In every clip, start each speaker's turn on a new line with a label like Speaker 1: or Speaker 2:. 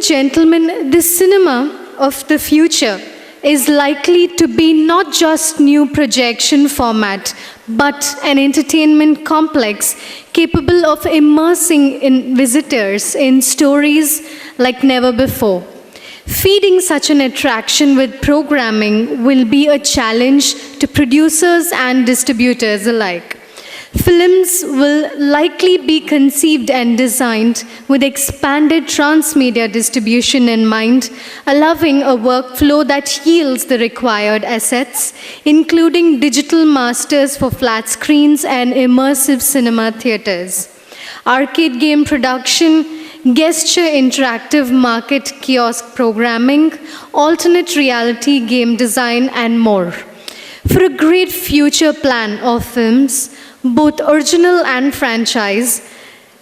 Speaker 1: and gentlemen, the cinema of the future is likely to be not just new projection format, but an entertainment complex capable of immersing in visitors in stories like never before. Feeding such an attraction with programming will be a challenge to producers and distributors alike. Films will likely be conceived and designed with expanded transmedia distribution in mind, allowing a workflow that yields the required assets, including digital masters for flat screens and immersive cinema theaters. Arcade game production, gesture interactive market kiosk programming, alternate reality game design, and more. For a great future plan of films, both original and franchise,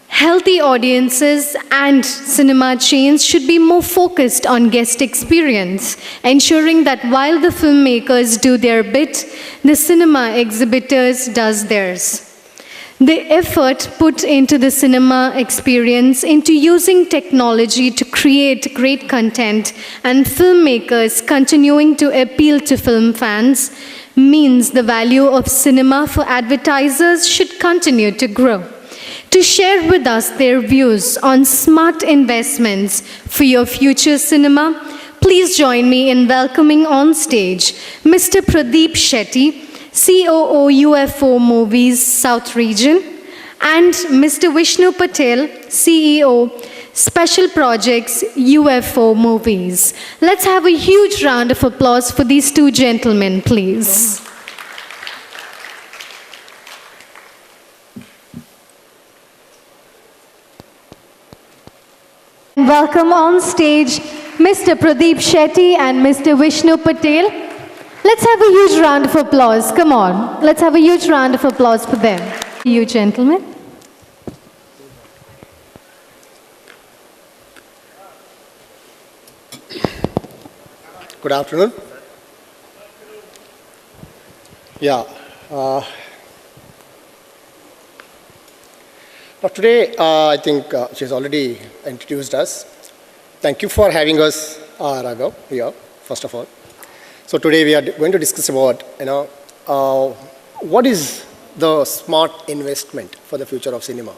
Speaker 1: healthy audiences and cinema chains should be more focused on guest experience, ensuring that while the filmmakers do their bit, the cinema exhibitors does theirs. The effort put into the cinema experience, into using technology to create great content, and filmmakers continuing to appeal to film fans, means the value of cinema for advertisers should continue to grow. To share with us their views on smart investments for your future cinema, please join me in welcoming on stage Mr. Pradeep Shetty, COO UFO Moviez South Region, and Mr. Vishnu Patel, CEO Special Projects UFO Moviez. Let's have a huge round of applause for these two gentlemen, please. Welcome on stage Mr. Pradeep Shetty and Mr. Vishnu Patel. Let's have a huge round of applause. Come on. Let's have a huge round of applause for them. You gentlemen.
Speaker 2: Good afternoon. Yeah. But today, I think she's already introduced us. Thank you for having us, Raghav, here, first of all. So today we are going to discuss about, what is the smart investment for the future of cinema.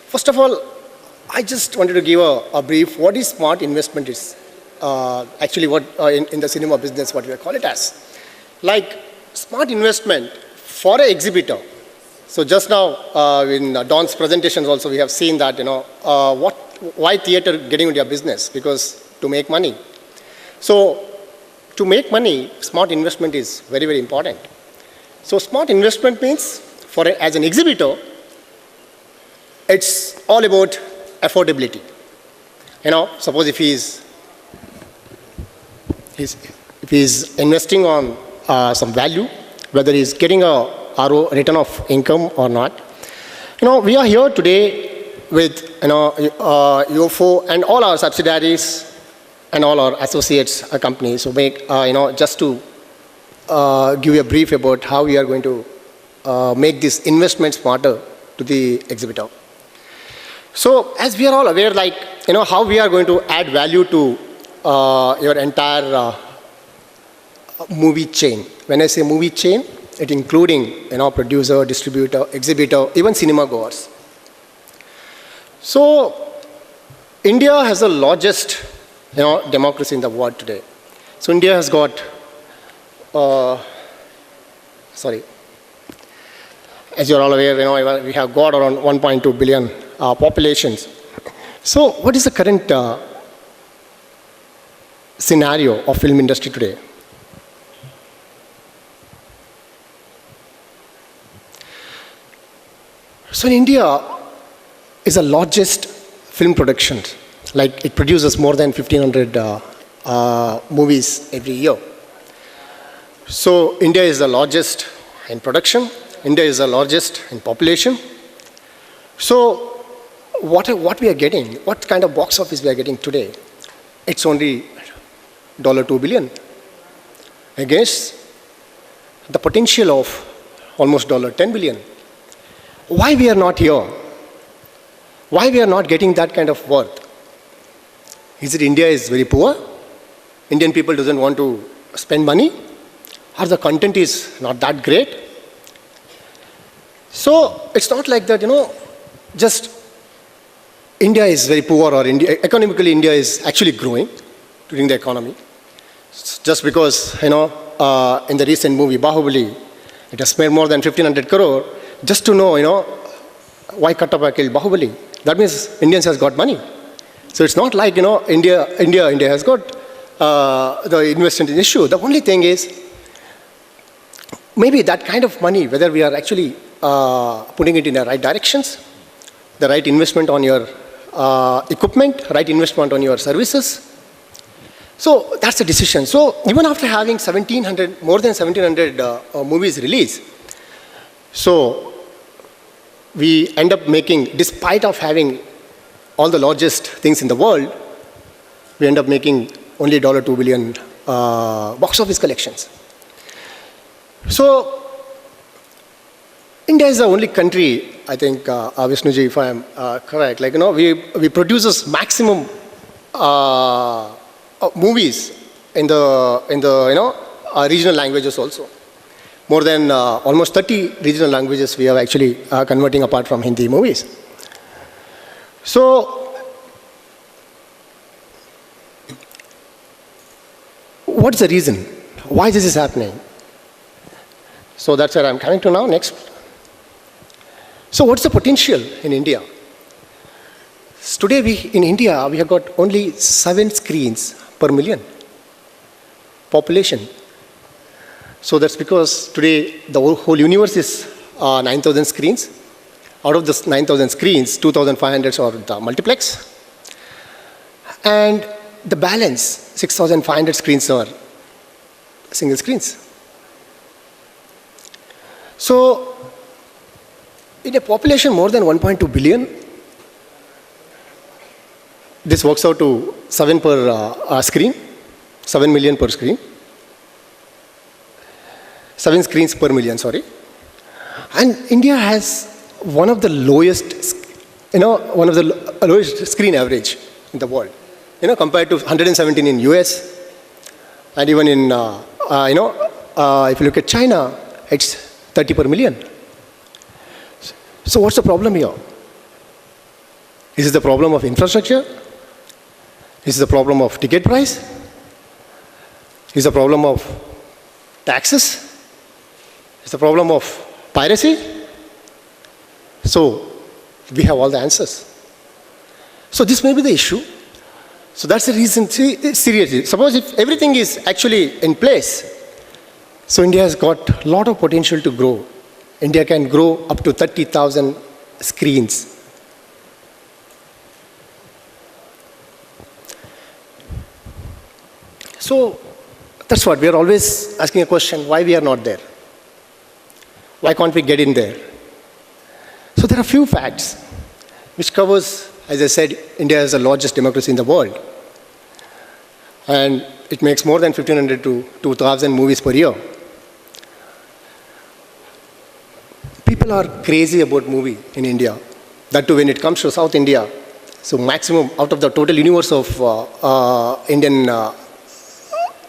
Speaker 2: First of all, I just wanted to give a brief, what is smart investment is. Actually what in the cinema business, what we call it as. Like smart investment for an exhibitor. So just now in Don's presentations also we have seen that, why theater getting into your business? Because to make money. So to make money, smart investment is very, very important. So smart investment means as an exhibitor, it's all about affordability. Suppose if he's investing on some value, whether he's getting a return of income or not. We are here today with UFO and all our subsidiaries and all our associates companies. So just to give you a brief about how we are going to make this investment smarter to the exhibitor. So as we are all aware, how we are going to add value to your entire movie chain. When I say movie chain, it including producer, distributor, exhibitor, even cinema goers. So India has the largest democracy in the world today. So India has got as you're all aware, we have got around 1.2 billion populations. So what is the current scenario of film industry today? So in India is the largest film production. It produces more than 1,500 movies every year. So India is the largest in production. India is the largest in population. So what we are getting, what kind of box office we are getting today? It's only $2 billion against the potential of almost $10 billion. Why we are not here? Why we are not getting that kind of worth? Is it India is very poor? Indian people doesn't want to spend money? Or the content is not that great? So it's not like that, just India is very poor or economically India is actually growing during the economy. Just because, in the recent movie, Bahubali, it has made more than 1,500 crore, just to know, why Kattappa killed Bahubali. That means Indians has got money. So it's not like, India has got the investment issue. The only thing is, maybe that kind of money, whether we are actually putting it in the right directions, the right investment on your equipment, right investment on your services. So that's the decision. So even after having more than 1,700 movies released, so we end up making, despite of having all the largest things in the world, we end up making only $2 billion box office collections. So India is the only country, I think, Vishnuji, if I am correct, we produces maximum movies in the regional languages also. More than almost 30 regional languages we are actually converting apart from Hindi movies. So, what's the reason? Why this is happening? So that's where I'm coming to now, next. So what's the potential in India? Today in India, we have got only 7 screens per million population. So that's because today the whole universe is 9,000 screens. Out of this 9,000 screens, 2,500 are the multiplex. And the balance, 6,500 screens are single screens. So in a population more than 1.2 billion, this works out to 7 per screen, 7 million per screen. 7 screens per million, sorry. And India has one of the lowest, lowest screen average in the world. Compared to 117 in US, and even in, if you look at China, it's 30 per million. So what's the problem here? Is it the problem of infrastructure? Is it the problem of ticket price? Is it the problem of taxes? Is it the problem of piracy? So we have all the answers. So this may be the issue. So that's the reason, seriously. Suppose if everything is actually in place, so India has got a lot of potential to grow. India can grow up to 30,000 screens. So that's what, we are always asking a question, why we are not there? Why can't we get in there? So there are few facts which covers, as I said, India is the largest democracy in the world. And it makes more than 1,500 to 2,000 movies per year. People are crazy about movie in India. That too when it comes to South India. So maximum out of the total universe of Indian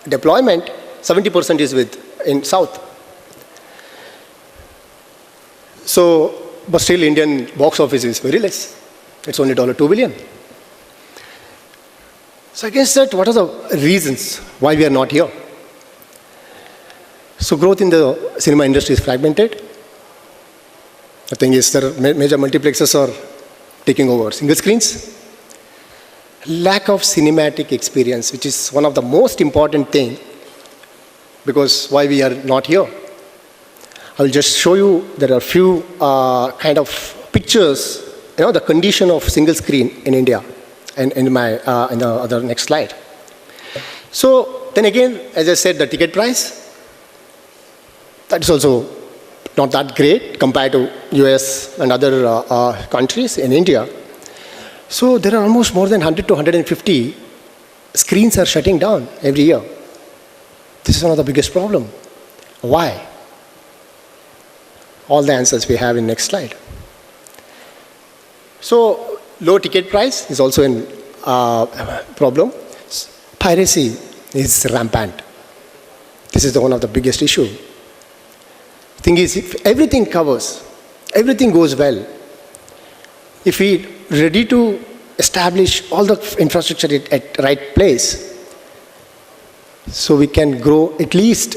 Speaker 2: deployment, 70% is in South. So, but still Indian box office is very less. It's only $2 billion. So against that, what are the reasons why we are not here? So growth in the cinema industry is fragmented. The thing is, there are major multiplexes are taking over single screens. Lack of cinematic experience, which is one of the most important thing, because why we are not here. I will just show you, there are few kind of pictures, the condition of single screen in India, and in the other next slide. So then again, as I said, the ticket price, that is also not that great compared to US and other countries in India. So there are almost more than 100 to 150 screens are shutting down every year. This is one of the biggest problem. Why? All the answers we have in next slide. So low ticket price is also in problem. Piracy is rampant. This is one of the biggest issue. Thing is, if everything covers, everything goes well, if we ready to establish all the infrastructure at right place, so we can grow at least,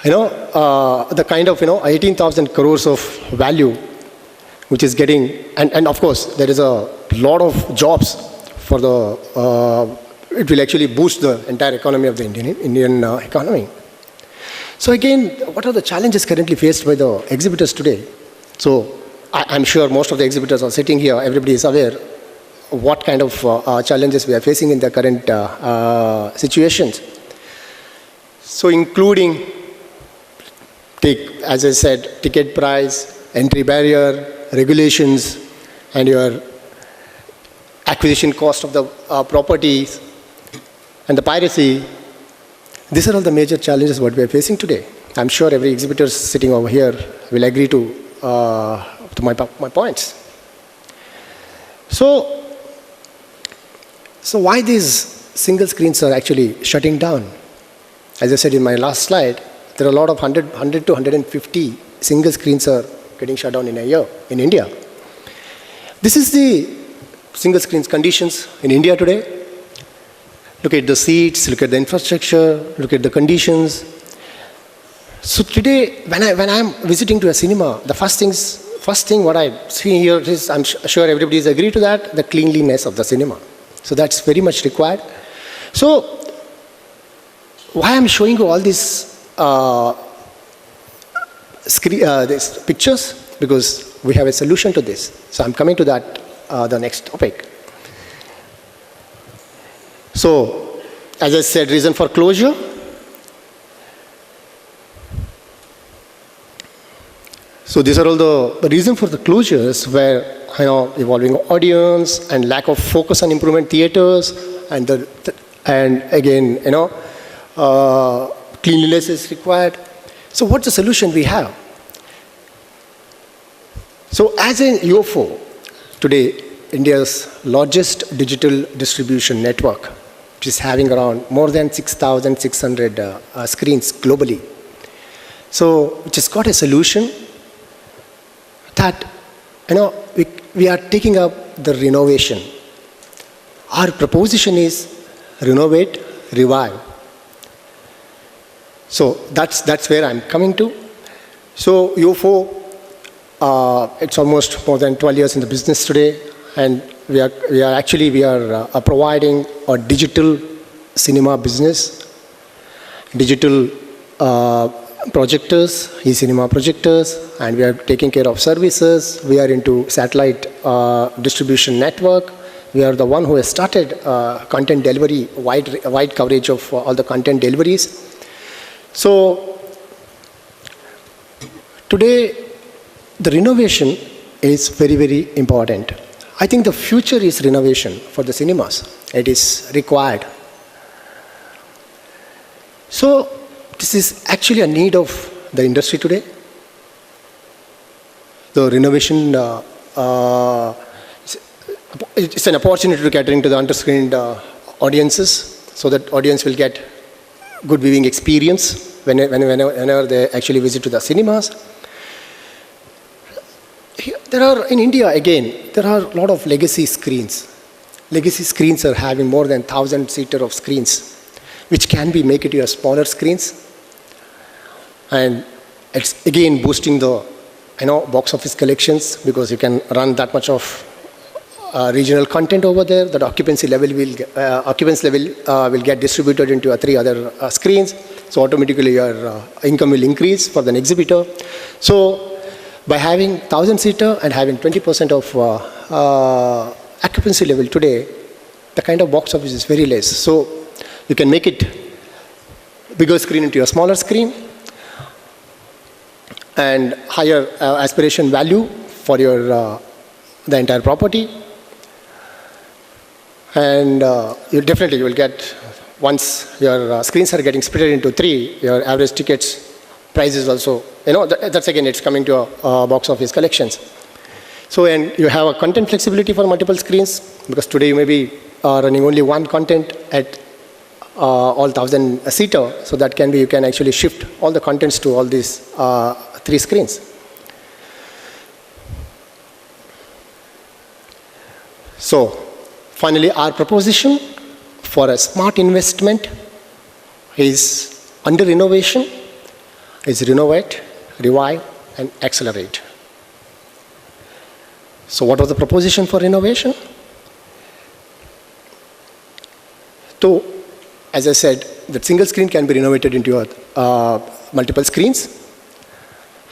Speaker 2: the kind of, 18,000 crores of value, which is getting, and of course, there is a lot of jobs for the, it will actually boost the entire economy of the Indian economy. So again, what are the challenges currently faced by the exhibitors today? So I'm sure most of the exhibitors are sitting here, everybody is aware what kind of challenges we are facing in the current situations. So including, as I said, ticket price, entry barrier, regulations, and your acquisition cost of the properties, and the piracy. These are all the major challenges what we are facing today. I'm sure every exhibitor sitting over here will agree to my points. So why these single screens are actually shutting down? As I said in my last slide, there are a lot of 100 to 150 single screens are getting shut down in a year in India. This is the single screens conditions in India today. Look at the seats, look at the infrastructure, look at the conditions. So today, when I'm visiting to a cinema, the first thing what I see here is, I'm sure everybody is agree to that, the cleanliness of the cinema. So that's very much required. So why I'm showing you all these pictures? Because we have a solution to this. So I'm coming to that, the next topic. So, as I said, reason for closure. So these are all the reason for the closures where, evolving audience and lack of focus on improvement theaters, and again, cleanliness is required. So what's the solution we have? So as a UFO, today, India's largest digital distribution network, which is having around more than 6,600 screens globally. So, which has got a solution that, we are taking up the renovation. Our proposition is renovate, revive. So that's where I'm coming to. So UFO, it's almost more than 12 years in the business today, and we are providing a digital cinema business, digital projectors, e-cinema projectors, and we are taking care of services. We are into satellite distribution network. We are the one who has started content delivery, wide coverage of all the content deliveries. So today, the renovation is very, very important. I think the future is renovation for the cinemas. It is required. So this is actually a need of the industry today. The renovation, it's an opportunity to catering to the under-screened audiences, so that audience will get good viewing experience whenever they actually visit to the cinemas. In India, again, there are a lot of legacy screens. Legacy screens are having more than 1,000-seater of screens, which can be make it your smaller screens. And it's again boosting the box office collections, because you can run that much of regional content over there. That occupancy level will get distributed into 3 other screens. So automatically your income will increase for the exhibitor. So by having 1,000-seater and having 20% of occupancy level today, the kind of box office is very less. So you can make it bigger screen into a smaller screen, and higher aspiration value for your the entire property. And you will get, once your screens are getting split into 3, your average tickets price is also, that's again, it's coming to a box office collections. So, and you have a content flexibility for multiple screens, because today you may be running only one content at all 1,000-seater. So that can be, you can actually shift all the contents to all these 3 screens. So, finally, our proposition for a smart investment is under innovation, is renovate, revive, and accelerate. So what was the proposition for innovation? So, as I said, the single screen can be renovated into multiple screens,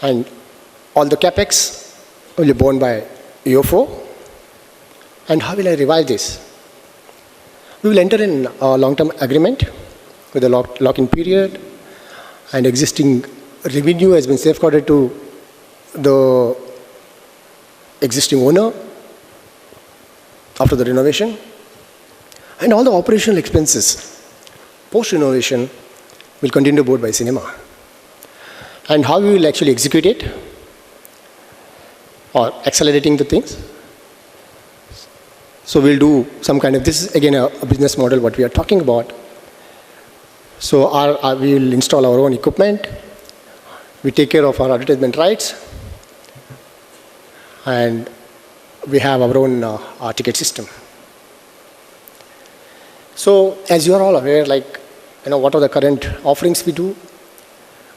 Speaker 2: and all the capex will be borne by UFO. And how will I revive this? We will enter in a long-term agreement with a lock-in period, and existing revenue has been safeguarded to the existing owner after the renovation, and all the operational expenses post-renovation will continue to be borne by cinema. And how we will actually execute it, or accelerating the things. So we'll do some kind of, this is again a business model what we are talking about. So we will install our own equipment, we take care of our advertisement rights, and we have our own ticket system. So as you are all aware, what are the current offerings we do?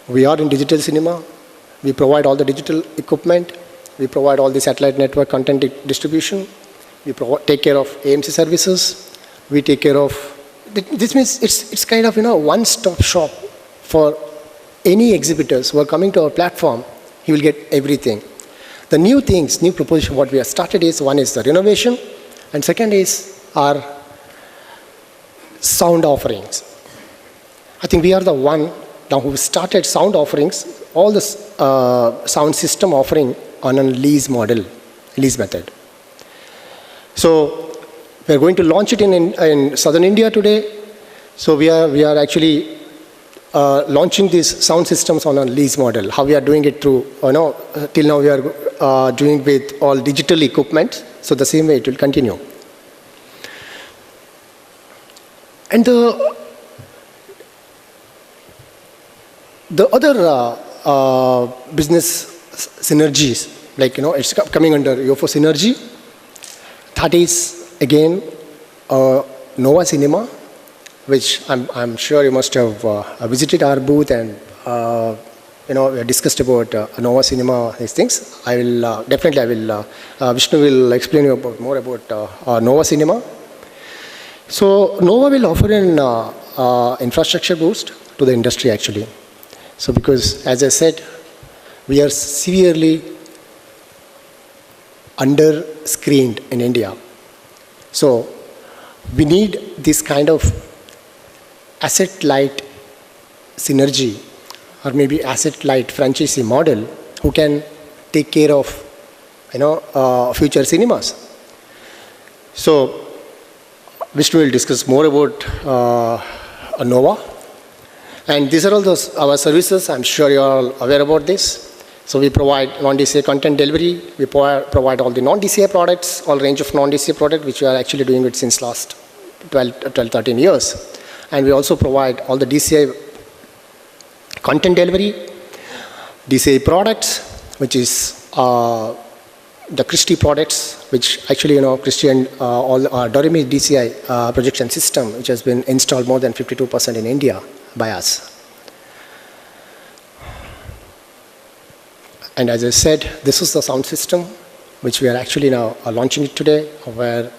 Speaker 2: We are in digital cinema. We provide all the digital equipment. We provide all the satellite network content distribution. We take care of AMC services. We take care of, this means it's kind of, one-stop shop for any exhibitors who are coming to our platform. He will get everything. The new things, new proposition, what we have started is, one is the renovation, and second is our sound offerings. I think we are the one now who started sound offerings, all the sound system offering on a lease model, lease method. So we are going to launch it in southern India today. So we are actually launching these sound systems on a lease model. How we are doing it through, till now we are doing with all digital equipment. So the same way it will continue. And the other business synergies, it's coming under UFO Synergy. That is, again, Nova Cinema, which I'm sure you must have visited our booth, and we discussed about Nova Cinema, these things. I will Vishnu will explain you more about Nova Cinema. So Nova will offer an infrastructure boost to the industry actually. So because, as I said, we are severely under-screened in India. So we need this kind of asset-light synergy, or maybe asset-light franchisee model, who can take care of future cinemas. So Vishnu will discuss more about Nova. And these are all our services. I'm sure you are all aware about this. So we provide non-DCI content delivery. We provide all the non-DCI products, all range of non-DCI products, which we are actually doing it since last 13 years. And we also provide all the DCI content delivery, DCI products, which is the Christie products, which actually, Christie and all Doremi DCI projection system, which has been installed more than 52% in India by us. And as I said, this is the sound system, which we are actually now launching it today, where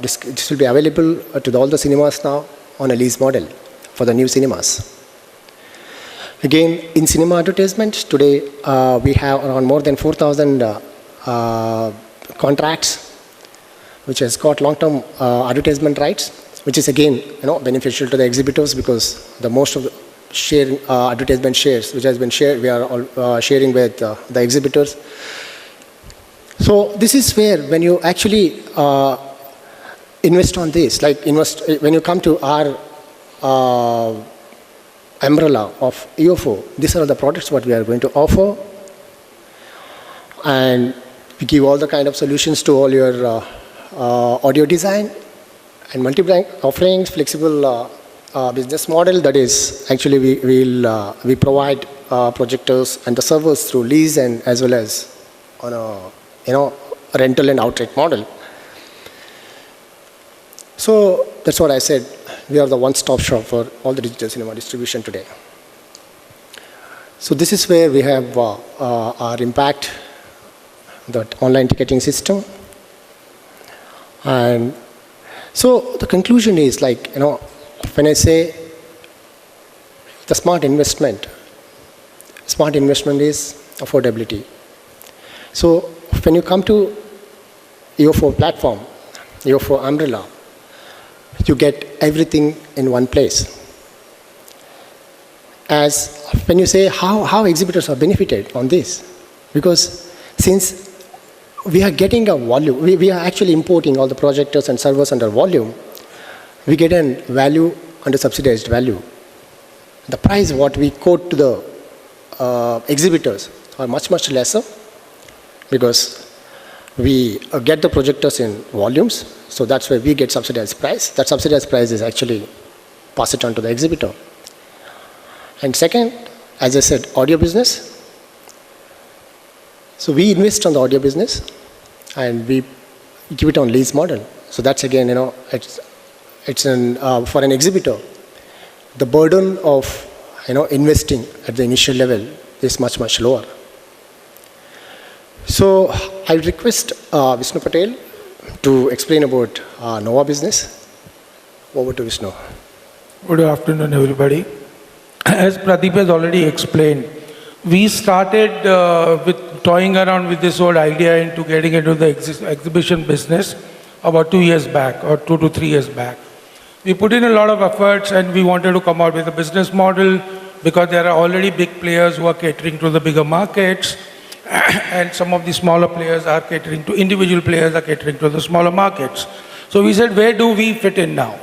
Speaker 2: this will be available to all the cinemas now on a lease model for the new cinemas. Again, in cinema advertisement, today we have around more than 4,000 contracts, which has got long-term advertisement rights, which is again beneficial to the exhibitors, because the most of the advertisement shares which has been shared, we are all sharing with the exhibitors. So this is where, when you actually invest on this, when you come to our umbrella of UFO, these are the products what we are going to offer. And We give all the kind of solutions to all your audio design and multi-brand offerings, flexible business model. That is, actually we provide projectors and the servers through lease and as well as on a rental and outright model. So that's what I said. We are the one-stop shop for all the digital cinema distribution today. So this is where we have our impact, that online ticketing system. And so the conclusion is like, when I say the smart investment is affordability. So when you come to UFO platform, UFO umbrella, you get everything in one place. As when you say how exhibitors are benefited on this, because since we are getting a volume, we are actually importing all the projectors and servers under volume, we get a value under subsidized value. The price what we quote to the exhibitors are much lesser, because we get the projectors in volumes, so that's where we get subsidized price. That subsidized price is actually passed it on to the exhibitor. And second, as I said, audio business. So we invest on the audio business and we give it on lease model. So that's again, it's for an exhibitor, the burden of investing at the initial level is much lower. So I'll request Vishnu Patel to explain about Nova business. Over to Vishnu.
Speaker 3: Good afternoon, everybody. As Pradeep has already explained, we started with toying around with this whole idea into getting into the exhibition business about 2 years back, or 2 to 3 years back. We put in a lot of efforts and we wanted to come out with a business model, because there are already big players who are catering to the bigger markets, and some of the smaller players are catering to, individual players are catering to the smaller markets. So we said, where do we fit in now?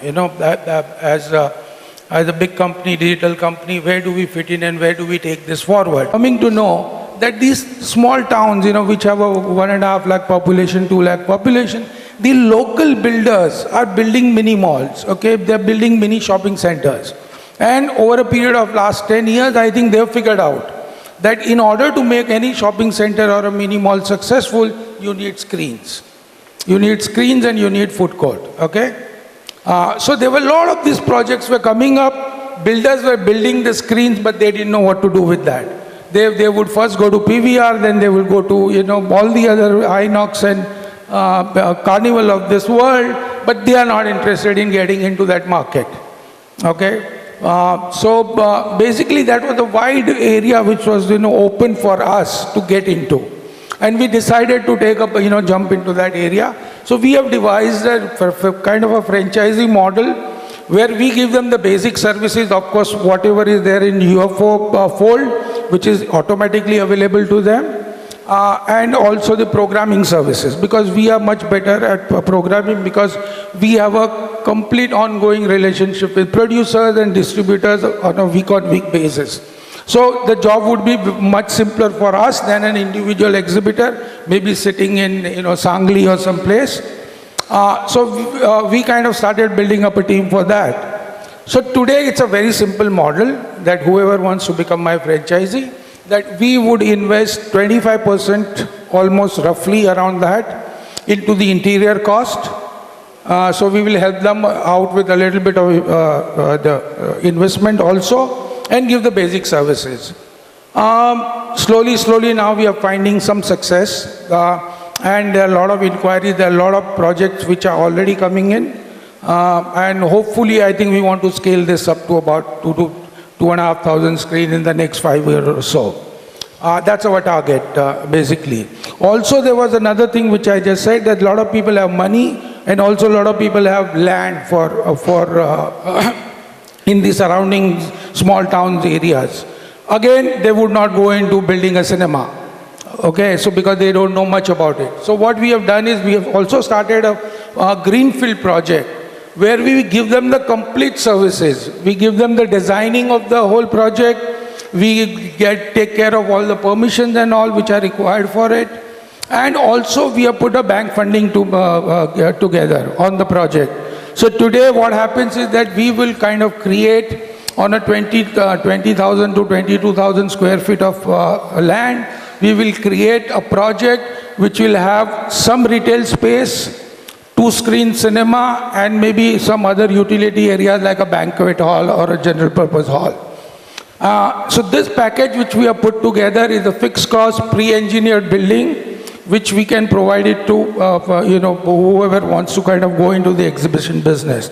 Speaker 3: As a big company, digital company, where do we fit in and where do we take this forward? Coming to know that these small towns, which have a 1.5 lakh population, 2 lakh population, the local builders are building mini malls, okay? They're building mini shopping centers. And over a period of last 10 years, I think they've figured out that in order to make any shopping center or a mini mall successful, you need screens. You need screens and you need food court, okay? So there were a lot of these projects were coming up. Builders were building the screens, but they didn't know what to do with that. They would first go to PVR, then they would go to, all the other Inox and Carnival of this world, but they are not interested in getting into that market, okay? So basically that was a wide area which was, open for us to get into. And we decided to take up, jump into that area. So we have devised a kind of a franchisee model where we give them the basic services, of course, whatever is there in UFO fold, which is automatically available to them, and also the programming services, because we are much better at programming, because we have a complete ongoing relationship with producers and distributors on a week-on-week basis. So the job would be much simpler for us than an individual exhibitor, maybe sitting in Sangli or someplace. So we kind of started building up a team for that. So today it's a very simple model that whoever wants to become my franchisee, that we would invest 25%, almost roughly around that, into the interior cost. So we will help them out with a little bit of the investment also, and give the basic services. Slowly now we are finding some success, and there are a lot of inquiries, there are a lot of projects which are already coming in, and hopefully I think we want to scale this up to about 2,500 screens in the next 5 years or so. That's our target, basically. Also, there was another thing which I just said, that a lot of people have money, and also a lot of people have land for in the surrounding small towns areas. Again, they would not go into building a cinema, okay, so because they don't know much about it. So what we have done is we have also started a greenfield project where we give them the complete services. We give them the designing of the whole project, we take care of all the permissions and all which are required for it, And also we have put a bank funding together on the project. So today what happens is that we will kind of create on a 20,000 to 22,000 square feet of land, we will create a project which will have some retail space, 2-screen cinema, and maybe some other utility areas like a banquet hall or a general purpose hall. So this package which we have put together is a fixed cost pre-engineered building which we can provide it to whoever wants to kind of go into the exhibition business.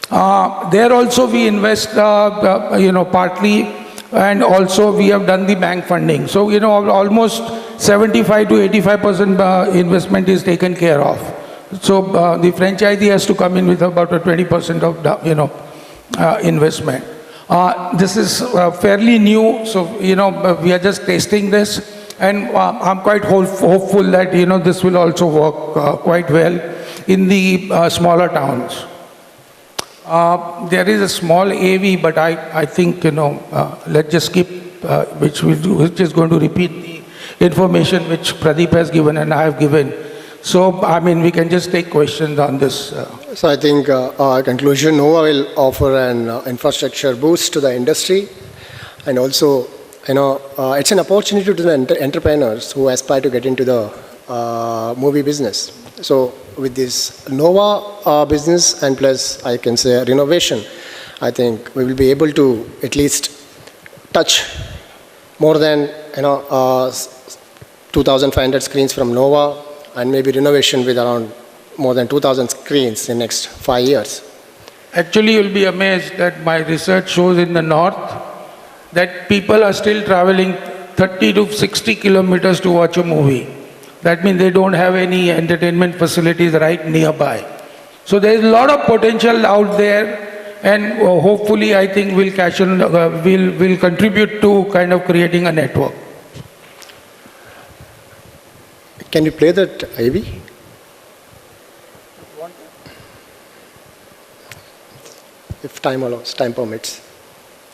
Speaker 3: There also we invest partly, and also we have done the bank funding. So almost 75 to 85% investment is taken care of. So the franchisee has to come in with about a 20% of investment. This is fairly new, so we are just tasting this. And I'm quite hopeful that this will also work quite well in the smaller towns. There is a small AV, but I think let's just skip which is going to repeat the information which Pradeep has given and I have given. So I mean we can just take questions on this.
Speaker 2: So I think conclusion, Nova will offer an infrastructure boost to the industry, and also it's an opportunity to the entrepreneurs who aspire to get into the movie business. So with this Nova business and plus I can say renovation, I think we will be able to at least touch more than 2,500 screens from Nova, and maybe renovation with around more than 2,000 screens in next 5 years.
Speaker 3: Actually, you'll be amazed that my research shows in the north that people are still traveling 30 to 60 kilometers to watch a movie. That means they don't have any entertainment facilities right nearby. So there is a lot of potential out there, and hopefully I think we'll will contribute to kind of creating a network.
Speaker 2: Can you play that IV? If time allows, time permits.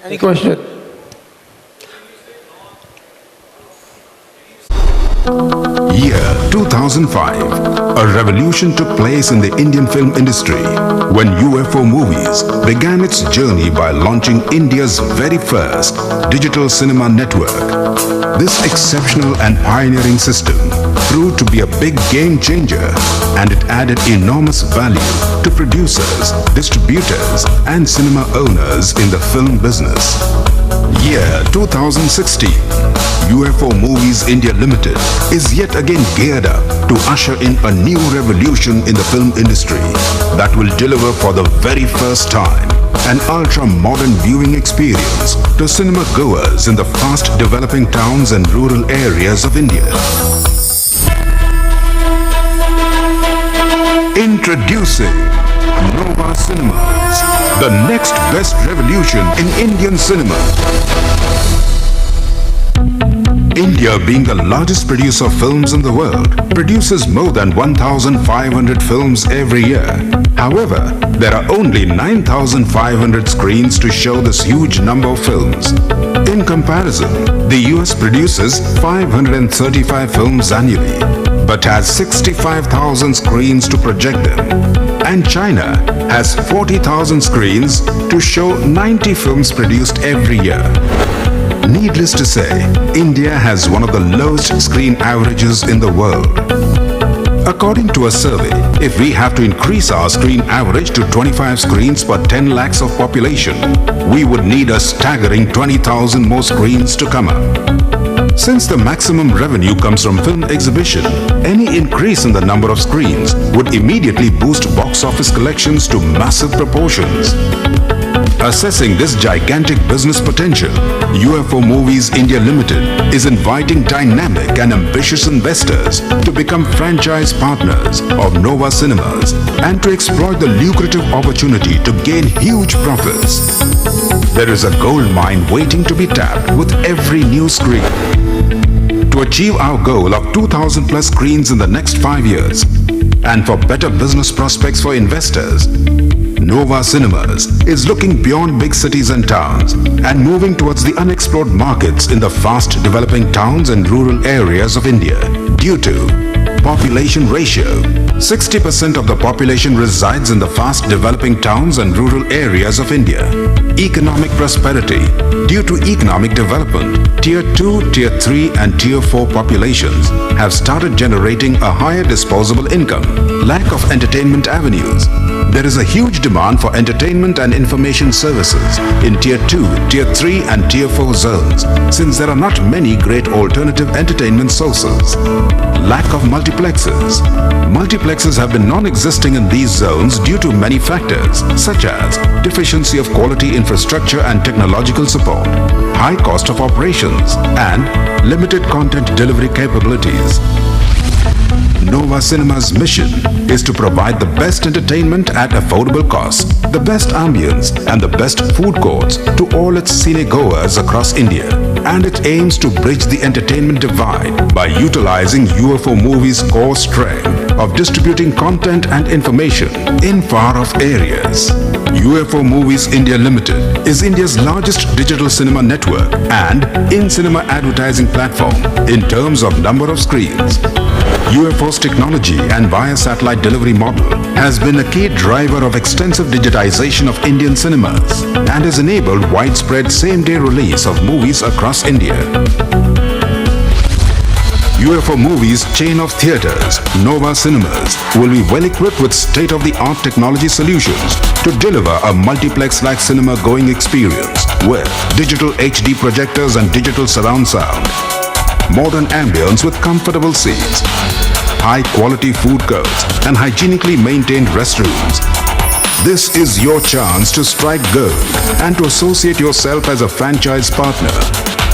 Speaker 3: Any question?
Speaker 4: Year 2005, a revolution took place in the Indian film industry when UFO Moviez began its journey by launching India's very first digital cinema network. This exceptional and pioneering system proved to be a big game changer, and it added enormous value to producers, distributors, and cinema owners in the film business. Year 2016, UFO Moviez India Limited is yet again geared up to usher in a new revolution in the film industry that will deliver for the very first time an ultra-modern viewing experience to cinema goers in the fast-developing towns and rural areas of India. Introducing Nova Cinemas, the next best revolution in Indian cinema. India, being the largest producer of films in the world, produces more than 1,500 films every year. However, there are only 9,500 screens to show this huge number of films. In comparison, the US produces 535 films annually, but has 65,000 screens to project them. And China has 40,000 screens to show 90 films produced every year. Needless to say, India has one of the lowest screen averages in the world. According to a survey, if we have to increase our screen average to 25 screens per 10 lakhs of population, we would need a staggering 20,000 more screens to come up. Since the maximum revenue comes from film exhibition, any increase in the number of screens would immediately boost box office collections to massive proportions. Assessing this gigantic business potential, UFO Moviez India Limited is inviting dynamic and ambitious investors to become franchise partners of Nova Cinemas and to exploit the lucrative opportunity to gain huge profits. There is a gold mine waiting to be tapped with every new screen. To achieve our goal of 2,000 plus screens in the next 5 years, and for better business prospects for investors, Nova Cinemas is looking beyond big cities and towns and moving towards the unexplored markets in the fast developing towns and rural areas of India due to Population ratio. 60% of the population resides in the fast developing towns and rural areas of India. Economic prosperity. Due to economic development, Tier 2, Tier 3 and Tier 4 populations have started generating a higher disposable income. Lack of entertainment avenues. There is a huge demand for entertainment and information services in Tier 2, Tier 3 and Tier 4 zones since there are not many great alternative entertainment sources. Lack of multiplexes. Multiplexes have been non-existing in these zones due to many factors such as deficiency of quality infrastructure and technological support, high cost of operations and limited content delivery capabilities. Nova Cinema's mission is to provide the best entertainment at affordable costs, the best ambience and the best food courts to all its cinegoers across India. And it aims to bridge the entertainment divide by utilizing UFO Moviez' core strength of distributing content and information in far-off areas. UFO Moviez India Limited is India's largest digital cinema network and in-cinema advertising platform in terms of number of screens. UFO's technology and via satellite delivery model has been a key driver of extensive digitization of Indian cinemas and has enabled widespread same-day release of movies across India. UFO Moviez chain of theaters, Nova Cinemas, will be well equipped with state-of-the-art technology solutions to deliver a multiplex-like cinema-going experience with digital HD projectors and digital surround sound, modern ambience with comfortable seats, high-quality food courts and hygienically maintained restrooms. This is your chance to strike gold and to associate yourself as a franchise partner.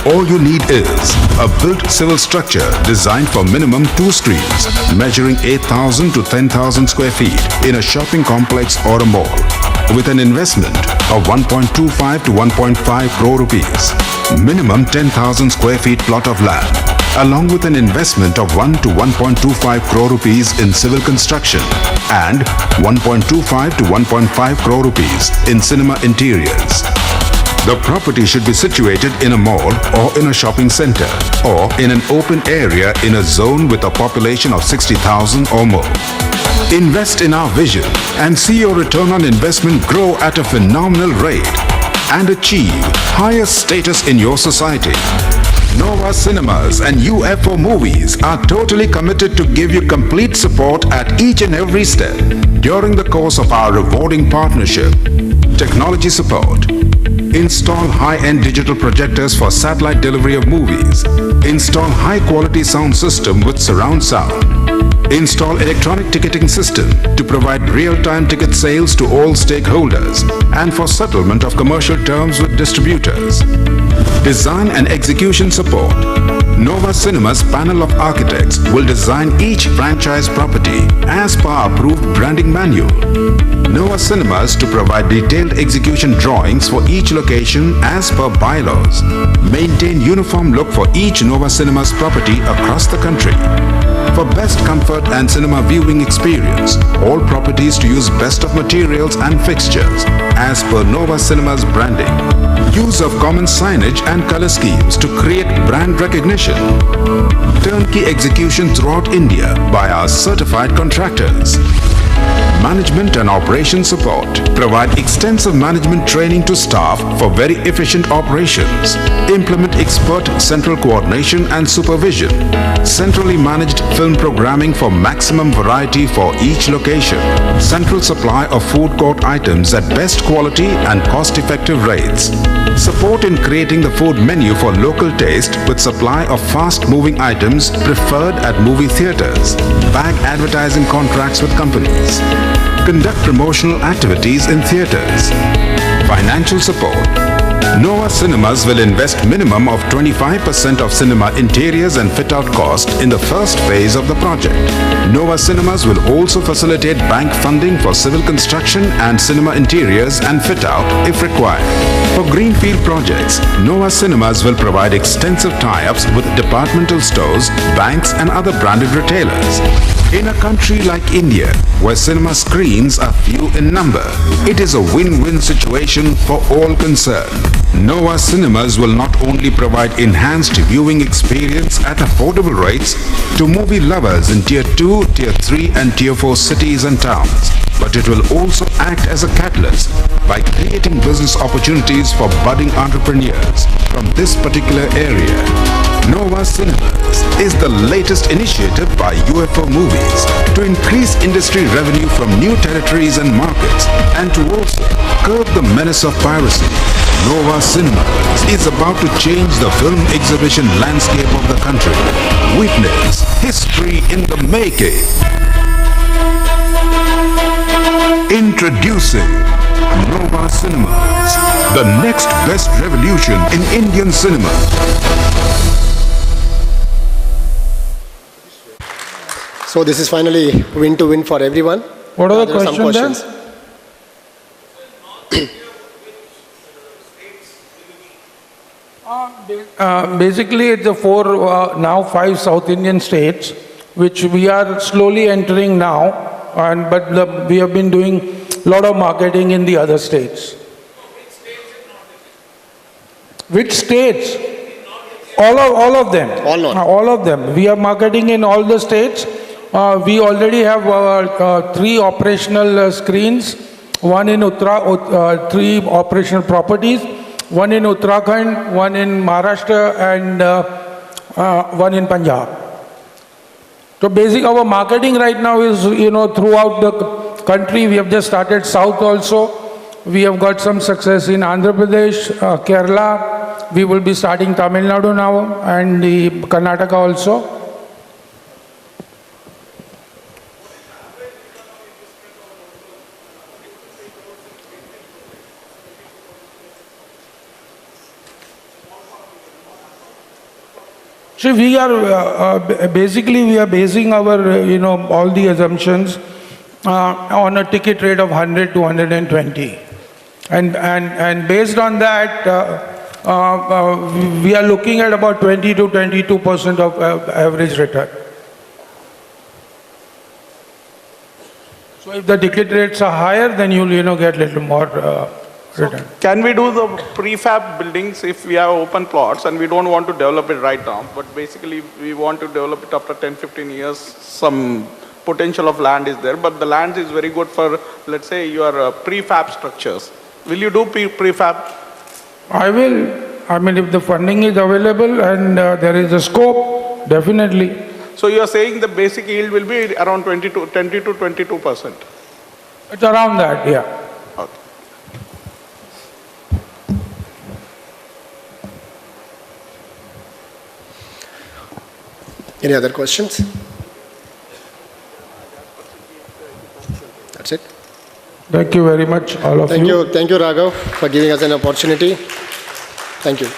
Speaker 4: All you need is a built civil structure designed for minimum 2 streams, measuring 8,000 to 10,000 square feet in a shopping complex or a mall, with an investment of 1.25 to 1.5 crore rupees. Minimum 10,000 square feet plot of land, along with an investment of 1 to 1.25 crore rupees in civil construction and 1.25 to 1.5 crore rupees in cinema interiors. The property should be situated in a mall or in a shopping center or in an open area in a zone with a population of 60,000 or more. Invest in our vision and see your return on investment grow at a phenomenal rate and achieve higher status in your society. Nova Cinemas and UFO Moviez are totally committed to give you complete support at each and every step during the course of our rewarding partnership. Technology support. Install high-end digital projectors for satellite delivery of movies. Install high-quality sound system with surround sound. Install electronic ticketing system to provide real-time ticket sales to all stakeholders and for settlement of commercial terms with distributors. Design and execution support. Nova Cinemas panel of architects will design each franchise property as per approved branding manual. Nova Cinemas to provide detailed execution drawings for each location as per bylaws. Maintain uniform look for each Nova Cinemas property across the country. For best comfort and cinema viewing experience, all properties to use best of materials and fixtures as per Nova Cinemas branding. Use of common signage and color schemes to create brand recognition. Turnkey execution throughout India by our certified contractors. Management and operation support. Provide extensive management training to staff for very efficient operations. Implement expert central coordination and supervision. Centrally managed film programming for maximum variety for each location. Central supply of food court items at best quality and cost-effective rates. Support in creating the food menu for local taste with supply of fast-moving items preferred at movie theaters. Bag advertising contracts with companies. Conduct promotional activities in theaters. Financial support. Nova Cinemas will invest minimum of 25% of cinema interiors and fit-out cost in the first phase of the project. Nova Cinemas will also facilitate bank funding for civil construction and cinema interiors and fit-out if required. For greenfield projects, Nova Cinemas will provide extensive tie-ups with departmental stores, banks and other branded retailers. In a country like India, where cinema screens are few in number, it is a win-win situation for all concerned. Nova Cinemas will not only provide enhanced viewing experience at affordable rates to movie lovers in Tier 2, Tier 3 and Tier 4 cities and towns, but it will also act as a catalyst by creating business opportunities for budding entrepreneurs from this particular area. Nova Cinemas is the latest initiative by UFO Moviez to increase industry revenue from new territories and markets and to also curb the menace of piracy. Nova Cinemas is about to change the film exhibition landscape of the country. Witness history in the making. Introducing Nova Cinemas, the next best revolution in Indian cinema.
Speaker 2: So this is finally win-to-win for everyone.
Speaker 3: What are the
Speaker 2: There are some
Speaker 3: questions then? Basically, it's the now five South Indian states, which we are slowly entering now, but we have been doing a lot of marketing in the other states. Which states? All of them.
Speaker 2: All not.
Speaker 3: All of them. We are marketing in all the states. We already have 3 operational screens, one in three operational properties, one in Uttarakhand, one in Maharashtra, and one in Punjab. So basically our marketing right now is, throughout the country. We have just started south also. We have got some success in Andhra Pradesh, Kerala. We will be starting Tamil Nadu now and the Karnataka also. So we are basing our all the assumptions on a ticket rate of 100 to 120, and based on that we are looking at about 20 to 22% of average return. So if the ticket rates are higher, then you'll get a little more return.
Speaker 5: Can we do the prefab buildings if we have open plots and we don't want to develop it right now, but basically we want to develop it after 10-15 years, some potential of land is there, but the land is very good for, let's say, your prefab structures. Will you do prefab?
Speaker 3: I will. I mean, if the funding is available and there is a scope, definitely.
Speaker 5: So you are saying the basic yield will be around 20 to 22%?
Speaker 3: It's around that, yeah.
Speaker 5: Okay.
Speaker 2: Any other questions? That's it.
Speaker 3: Thank you very much, all of you.
Speaker 2: Thank you, Raghav, for giving us an opportunity. Thank you.